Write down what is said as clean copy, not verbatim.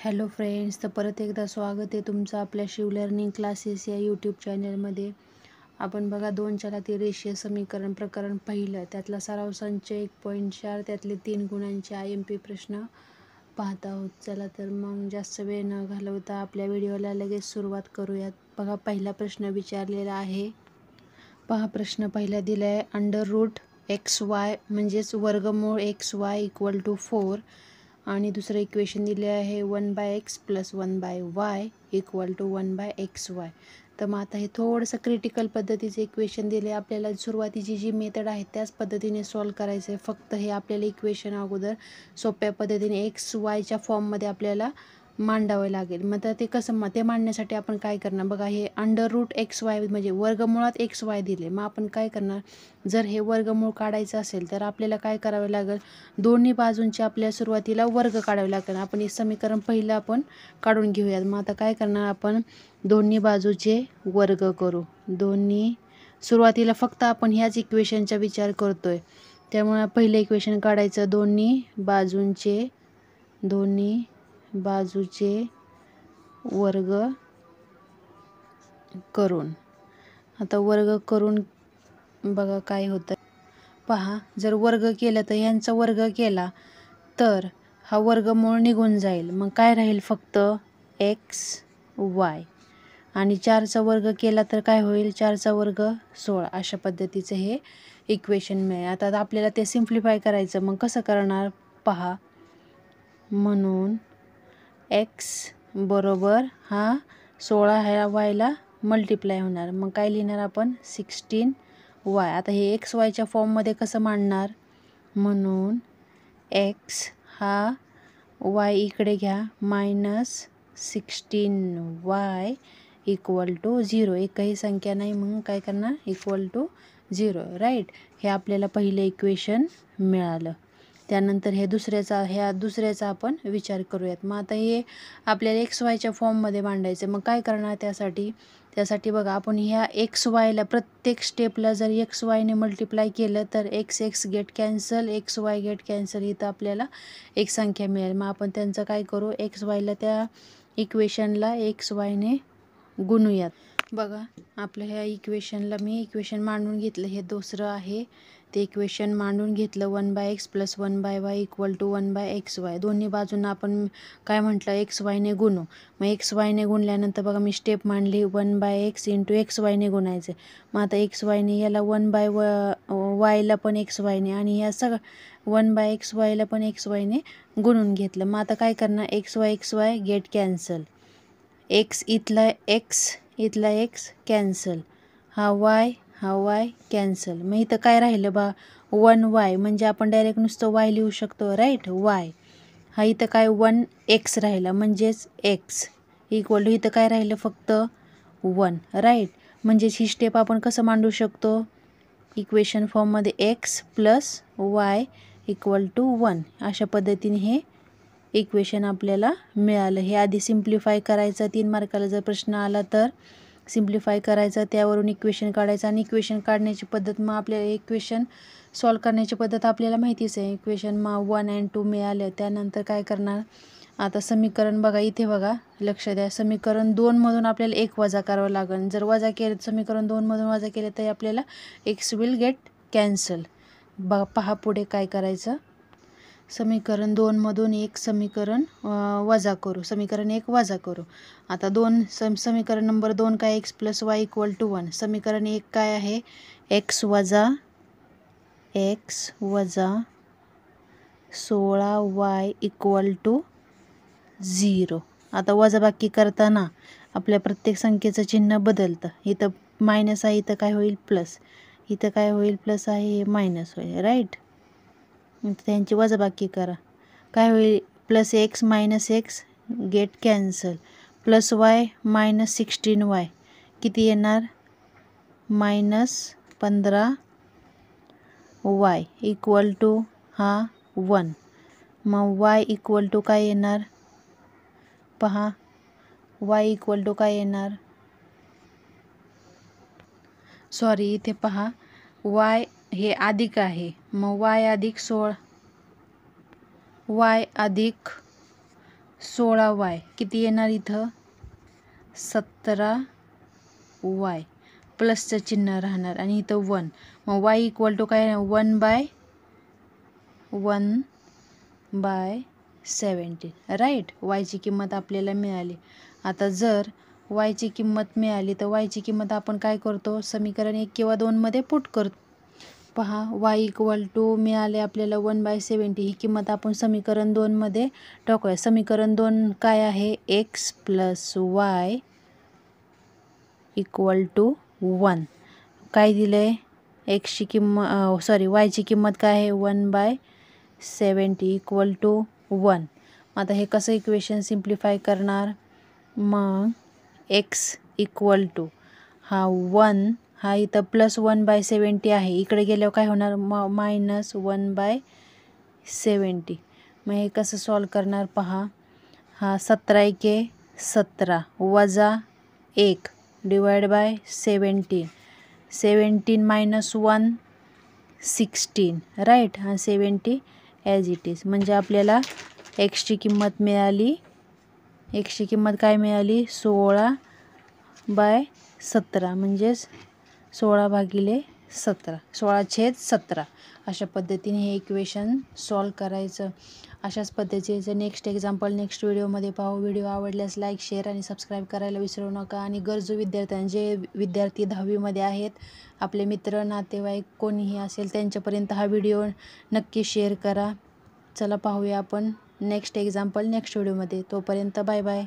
Hello friends, तर परत एकदा स्वागत आहे तुमचं आपल्या शिव लर्निंग क्लासेस या यूट्यूब चॅनलमध्ये. आपण बघा 2 चलातील रेषीय समीकरण प्रकरण पहिलं, त्यातला सराव संच 1.4 त्यातले 3 गुणांचे IMP प्रश्न पाहत आहोत. चला तर मग जास्त वेळ न घालवता आपल्या व्हिडिओला लगेच सुरुवात करूयात. बघा पहिला प्रश्न विचारलेला आहे. पहा प्रश्न पहिला दिला आहे √xy म्हणजेच वर्गमूळ xy = 4 आणि दुसरं इक्वेशन दिले आहे 1/x + 1/y = 1/xy. तर मग आता हे थोडंसं क्रिटिकल पद्धतीचे इक्वेशन दिले. आपल्याला सुरुवातीची जी मेथड आहे त्याच पद्धतीने सॉल्व करायचं आहे. फक्त हे आपल्याला इक्वेशन अगोदर सोप्या पद्धतीने XYच्या फॉर्ममध्ये आपल्याला मांडावे लागेल. मग तर ते कसं ते मांडण्यासाठी आपण काय करणार बघा, हे √xy म्हणजे वर्गमुळात XY दिले. मग आपण काय करणार, जर हे वर्गमूळ काढायचं असेल तर आपल्याला काय करावं लागेल, दोन्ही बाजूंचे आपल्याला सुरुवातीला वर्ग काढावे लागेल. आपण हे समीकरण पहिलं आपण काढून घेऊयात. मग आता काय करणार, आपण दोन्ही बाजूचे वर्ग करू. सुरुवातीला फक्त आपण ह्याच इक्वेशनचा विचार करतोय, त्यामुळे पहिलं इक्वेशन काढायचं दोन्ही बाजूचे वर्ग करून. आता वर्ग करून बघा काय होतं. पहा, जर वर्ग केलं तर यांचा वर्ग केला तर हा वर्गमूळ निघून जाईल. मग काय राहील, फक्त XY. आणि 4चा वर्ग केला तर काय होईल, 4चा वर्ग 16. अशा पद्धतीचं हे इक्वेशन मिळेल. आता आपल्याला ते सिम्प्लिफाय करायचं. मग कसं करणार पहा, म्हणून x बरोबर हा 16 ह्या yला मल्टिप्लाय होणार. मग काय लिहिणार आपण 16y. आता हे XYच्या फॉर्ममध्ये कसं मांडणार, म्हणून x हा y इकडे घ्या -16y = 0. एकही संख्या नाही, मग काय करणार = 0. राईट. हे आपल्याला पहिलं इक्वेशन मिळालं. त्यानंतर ह्या दुसऱ्याचा आपण विचार करूयात. मग आता हे आपल्याला XYच्या फॉर्ममध्ये मांडायचं. मग काय करणार त्यासाठी बघा, आपण ह्या XYला प्रत्येक स्टेपला जर XYने मल्टिप्लाय केलं तर x get cancel, XY get cancel. इथं आपल्याला एक संख्या मिळेल. मग आपण त्यांचं काय करू, XYला त्या इक्वेशनला XYने गुणूयात. बघा, आपलं ह्या इक्वेशनला मी इक्वेशन मांडून घेतलं. हे दुसरं आहे ते इक्वेशन मांडून घेतलं 1/x + 1/y = 1/xy. दोन्ही बाजूंना आपण काय म्हटलं, XYने गुणू. मग XYने गुणल्यानंतर बघा मी स्टेप मांडली 1/x × XYने गुणायचे. मग आता XYने याला 1/yला पण XYने आणि या सगळं 1/xyला पण XYने गुणून घेतलं. मग आता काय करणार, XY गेट कॅन्सल, इथला x कॅन्सल, हा y कॅन्सल. मग इथं काय राहिलं बा 1y, म्हणजे आपण डायरेक्ट नुसतं y लिहू शकतो. Right, y. हा इथं काय 1x राहिला, म्हणजेच x इथं काय राहिलं फक्त 1. राईट. म्हणजेच ही स्टेप आपण कसं मांडू शकतो, इक्वेशन फॉर्ममध्ये x + y = 1. अशा पद्धतीने हे इक्वेशन आपल्याला मिळालं. हे आधी सिम्प्लिफाय करायचं. 3 मार्काला जर प्रश्न आला तर सिम्प्लिफाय करायचं, त्यावरून इक्वेशन काढायचं. आणि इक्वेशन काढण्याची पद्धत, मग आपल्याला इक्वेशन सॉल्व करण्याची पद्धत आपल्याला माहितीच आहे. इक्वेशन मग 1 आणि 2 मिळाले. त्यानंतर काय करणार, आता समीकरण बघा, इथे बघा लक्ष द्या, समीकरण 2मधून आपल्याला 1 वजा करावं लागेल. जर वजा केलं, समीकरण 2मधून वजा केलं तर आपल्याला x विल गेट कॅन्सल. बघा पहा पुढे काय करायचं, समीकरण 2मधून समीकरण 1 वजा करू. आता समीकरण नंबर 2 काय, x + y = 1. समीकरण 1 काय आहे, x वजा 16y = 0. आता वजाबाकी करताना आपल्या प्रत्येक संख्येचं चिन्ह बदलतं. इथं मायनस आहे, इथं काय होईल प्लस, इथं काय होईल प्लस आहे, हे मायनस होईल. राईट. त्यांची वजाबाकी करा, काय होईल +x - x get cancel, +y -16y किती येणार -15y = हा 1. मग y = काय येणार पहा, y = काय येणार, सॉरी इथे पहा y हे अधिक आहे. मग y अधिक 16y किती येणार इथं 17y प्लसचं चिन्ह राहणार आणि इथं 1. मग y इक्वल टू काय 1/17 राईट. yची किंमत आपल्याला मिळाली. आता जर y ची किंमत मिळाली तर y ची किंमत आपण काय करतो समीकरण 1 किंवा 2 मध्ये पुट करतो. पहा y इक्वल टू मिळाले आपल्याला 1/70 ही किंमत आपण समीकरण 2 मध्ये टाकूया. समीकरण 2 काय आहे x + y इक्वल टू 1. काय दिलंय एक्सची किंमत वायची किंमत काय आहे 1/70 इक्वल टू 1. आता हे कसं इक्वेशन सिम्प्लिफाय करणार मग x इक्वल टू हा 1 हा इथं +1/70 आहे इकडे गेल्यावर काय होणार -1/70. मग हे कसं सॉल्व करणार पहा हा 17 एके 17 वजा 1 डिवाइड बाय 17 -1 16 राईट. हा 70 ॲज इट इज. म्हणजे आपल्याला एक्सची किंमत मिळाली. एक्सची किंमत काय मिळाली 16/17 म्हणजेच 16/17 16/17. अशा पद्धतीने हे इक्वेशन सॉल्व करायचं. अशाच पद्धतीचं नेक्स्ट एक्झाम्पल नेक्स्ट व्हिडिओमध्ये पाहू. व्हिडिओ आवडल्यास लाईक शेअर आणि सबस्क्राईब करायला विसरू नका. आणि गरजू विद्यार्थ्यांना जे विद्यार्थी 10वीमध्ये आहेत आपले मित्र नातेवाईक कोणीही असेल त्यांच्यापर्यंत हा व्हिडिओ नक्की शेअर करा. चला पाहूया आपण नेक्स्ट एक्झाम्पल नेक्स्ट व्हिडिओमध्ये. तोपर्यंत बाय बाय.